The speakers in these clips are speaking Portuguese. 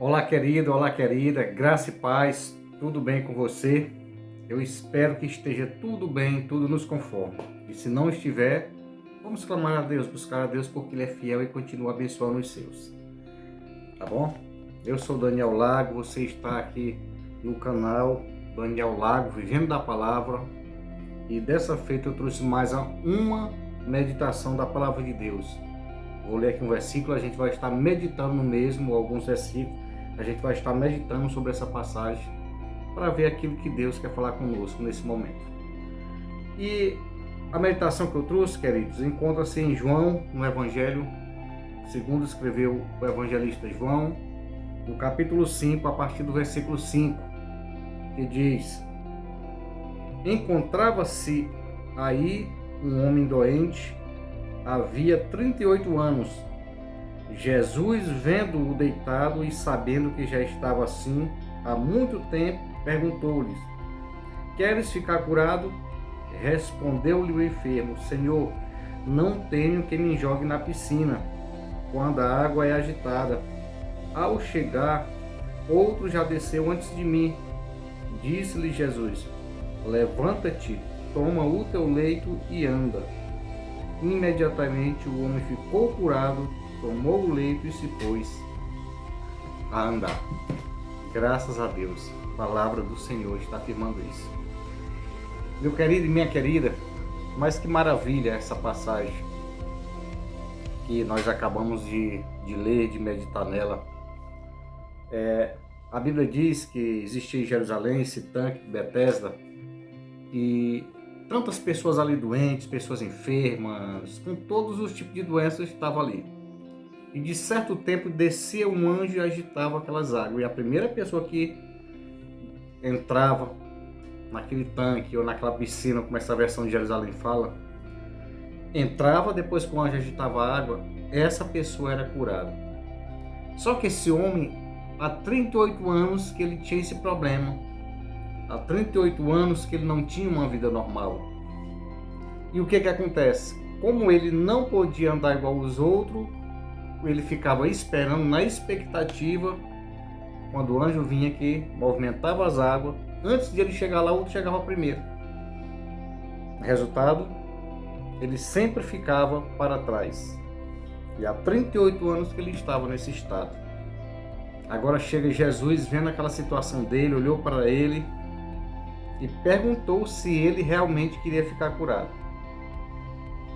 Olá, querido, olá, querida, graça e paz, tudo bem com você? Eu espero que esteja tudo bem, tudo nos conforme. E se não estiver, vamos clamar a Deus, buscar a Deus, porque Ele é fiel e continua abençoando os seus. Tá bom? Eu sou Daniel Lago, você está aqui no canal Daniel Lago, Vivendo da Palavra. E dessa feita eu trouxe mais uma meditação da Palavra de Deus. Vou ler aqui um versículo, a gente vai estar meditando no mesmo, alguns versículos. A gente vai estar meditando sobre essa passagem para ver aquilo que Deus quer falar conosco nesse momento. E a meditação que eu trouxe, queridos, encontra-se em João, no Evangelho, segundo escreveu o evangelista João, no capítulo 5, a partir do versículo 5, que diz: Encontrava-se aí um homem doente, havia 38 anos. Jesus, vendo-o deitado e sabendo que já estava assim há muito tempo, perguntou-lhes: Queres ficar curado? Respondeu-lhe o enfermo: Senhor, não tenho que me jogue na piscina quando a água é agitada. Ao chegar, outro já desceu antes de mim. Disse-lhe Jesus: Levanta-te, toma o teu leito e anda. Imediatamente o homem ficou curado, tomou o leito e se pôs a andar. Graças a Deus, a palavra do Senhor está afirmando isso. Meu querido e minha querida, mas que maravilha essa passagem que nós acabamos de ler, de meditar nela. A Bíblia diz que existia em Jerusalém esse tanque de Betesda e tantas pessoas ali doentes, pessoas enfermas, com todos os tipos de doenças estavam ali. E de certo tempo descia um anjo e agitava aquelas águas. E a primeira pessoa que entrava naquele tanque ou naquela piscina, como essa versão de Jerusalém fala, entrava depois que o anjo agitava a água, essa pessoa era curada. Só que esse homem, há 38 anos que ele tinha esse problema. Há 38 anos que ele não tinha uma vida normal. E o que acontece? Como ele não podia andar igual aos outros, ele ficava esperando, na expectativa, quando o anjo vinha que movimentava as águas, antes de ele chegar lá, o outro chegava primeiro. Resultado, ele sempre ficava para trás. E há 38 anos que ele estava nesse estado. Agora chega Jesus, vendo aquela situação dele, olhou para ele e perguntou se ele realmente queria ficar curado.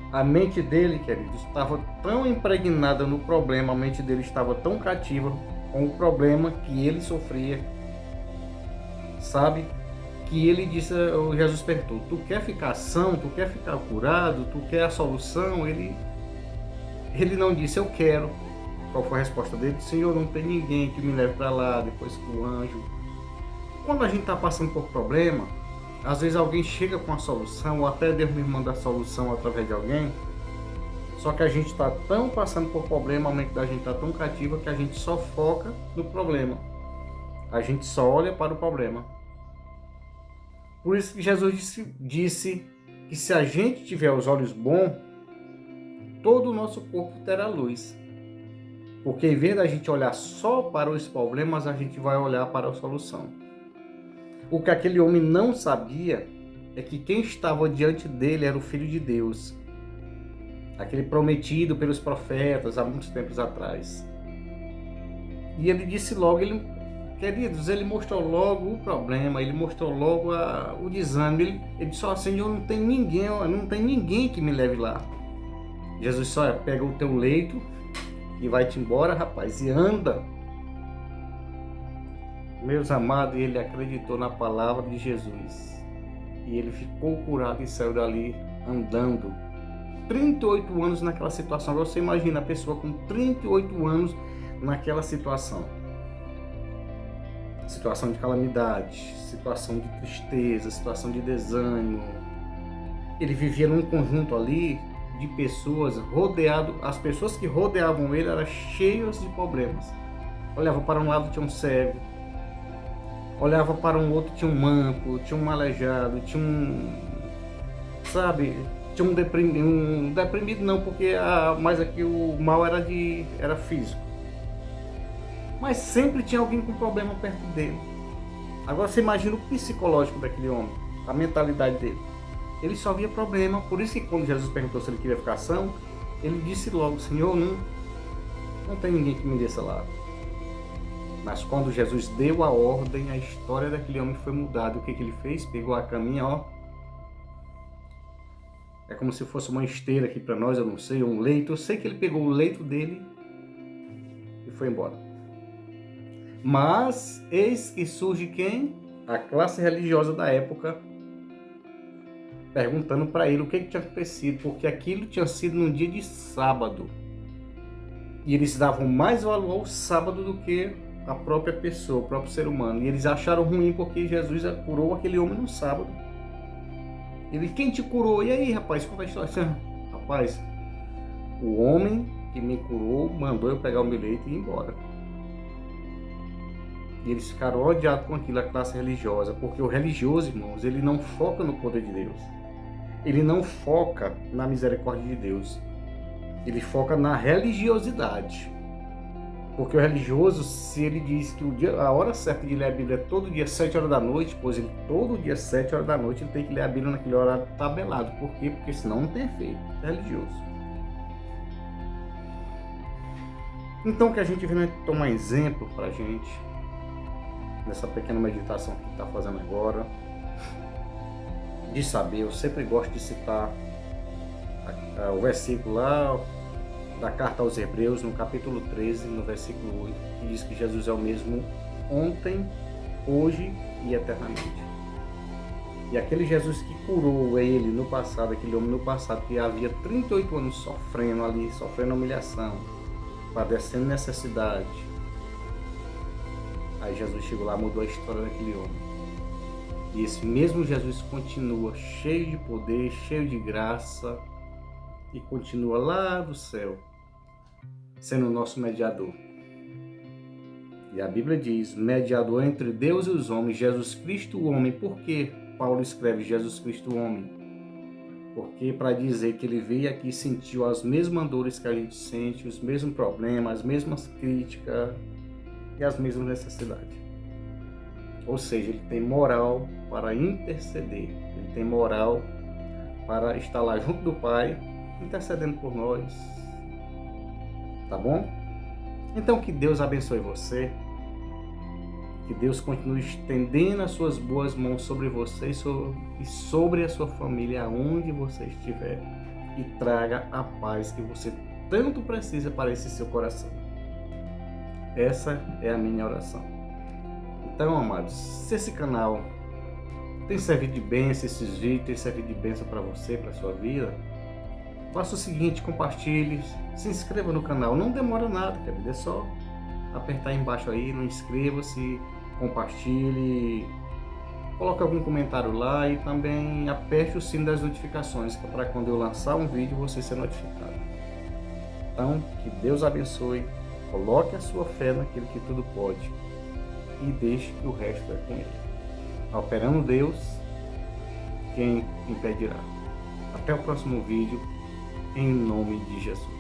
A mente dele, queridos, estava tão impregnada no problema, a mente dele estava tão cativa com o problema que ele sofria, sabe? Que ele disse, Jesus perguntou: Tu quer ficar são? Tu quer ficar curado? Tu quer a solução? Ele não disse: Eu quero. Qual foi a resposta dele? Senhor, não tem ninguém que me leve para lá depois que o anjo. Quando a gente está passando por problema, às vezes alguém chega com a solução, ou até Deus me manda a solução através de alguém, só que a gente está tão passando por problema, a mente da gente está tão cativa que a gente só foca no problema. A gente só olha para o problema. Por isso que Jesus disse que se a gente tiver os olhos bons, todo o nosso corpo terá luz. Porque em vez da gente olhar só para os problemas, a gente vai olhar para a solução. O que aquele homem não sabia é que quem estava diante dele era o Filho de Deus, aquele prometido pelos profetas há muitos tempos atrás. E ele disse logo, queridos, ele mostrou logo o problema, ele mostrou logo o desânimo. Ele disse: Senhor, não tem ninguém que me leve lá. Jesus só pega o teu leito e vai-te embora, rapaz, e anda. Meus amados, ele acreditou na palavra de Jesus. E ele ficou curado e saiu dali andando. 38 anos naquela situação. Agora você imagina a pessoa com 38 anos naquela situação. Situação de calamidade, situação de tristeza, situação de desânimo. Ele vivia num conjunto ali de pessoas rodeado. As pessoas que rodeavam ele eram cheias de problemas. Olhava para um lado, tinha um cego. Olhava para um outro, tinha um manco, tinha um aleijado, tinha um deprimido não, porque mais aqui o mal era físico. mas sempre tinha alguém com problema perto dele. Agora você imagina o psicológico daquele homem, a mentalidade dele. Ele só via problema, por isso que quando Jesus perguntou se ele queria ficar são, ele disse logo, Senhor, não tem ninguém que me desça lá. Mas quando Jesus deu a ordem, a história daquele homem foi mudada. O que ele fez? Pegou a caminha, ó. É como se fosse uma esteira aqui para nós, eu não sei, um leito. Eu sei que ele pegou o leito dele e foi embora. Mas eis que surge quem? A classe religiosa da época, perguntando para ele o que tinha acontecido, porque aquilo tinha sido num dia de sábado. E eles davam mais valor ao sábado do que a própria pessoa, o próprio ser humano. E eles acharam ruim porque Jesus curou aquele homem no sábado. Ele, quem te curou? E aí, rapaz, conta a história. Rapaz, o homem que me curou mandou eu pegar o meu leito e ir embora. E eles ficaram odiados com aquilo, a classe religiosa, porque o religioso, irmãos, ele não foca no poder de Deus. Ele não foca na misericórdia de Deus. Ele foca na religiosidade. Porque o religioso, se ele diz que a hora certa de ler a Bíblia é todo dia 7 horas da noite, pois ele todo dia 7 horas da noite ele tem que ler a Bíblia naquele horário tabelado. Por quê? Porque senão não tem efeito. É religioso. Então que a gente vem tomar exemplo pra gente, nessa pequena meditação que está fazendo agora, de saber, eu sempre gosto de citar o versículo lá da carta aos Hebreus, no capítulo 13, no versículo 8, que diz que Jesus é o mesmo ontem, hoje e eternamente. E aquele Jesus que curou ele no passado, aquele homem no passado, que havia 38 anos sofrendo ali, sofrendo humilhação, padecendo necessidade. Aí Jesus chegou lá, mudou a história daquele homem. E esse mesmo Jesus continua cheio de poder, cheio de graça, e continua lá do céu, sendo o nosso mediador. E a Bíblia diz, mediador entre Deus e os homens, Jesus Cristo o homem. Por que Paulo escreve Jesus Cristo o homem? Porque para dizer que ele veio aqui e sentiu as mesmas dores que a gente sente, os mesmos problemas, as mesmas críticas e as mesmas necessidades. Ou seja, ele tem moral para interceder, ele tem moral para estar lá junto do Pai, intercedendo por nós. Tá bom? Então que Deus abençoe você, que Deus continue estendendo as suas boas mãos sobre você e sobre a sua família, aonde você estiver, e traga a paz que você tanto precisa para esse seu coração. Essa é a minha oração. Então, amados, se esse canal tem servido de bênção, esses vídeos tem servido de bênção para você, para a sua vida, faça o seguinte, compartilhe, se inscreva no canal, não demora nada, querido, é só apertar aí embaixo aí, não inscreva-se, compartilhe, coloque algum comentário lá e também aperte o sino das notificações, que é para quando eu lançar um vídeo você ser notificado. Então, que Deus abençoe, coloque a sua fé naquele que tudo pode e deixe que o resto é com Ele. Operando Deus, quem impedirá? Até o próximo vídeo, em nome de Jesus.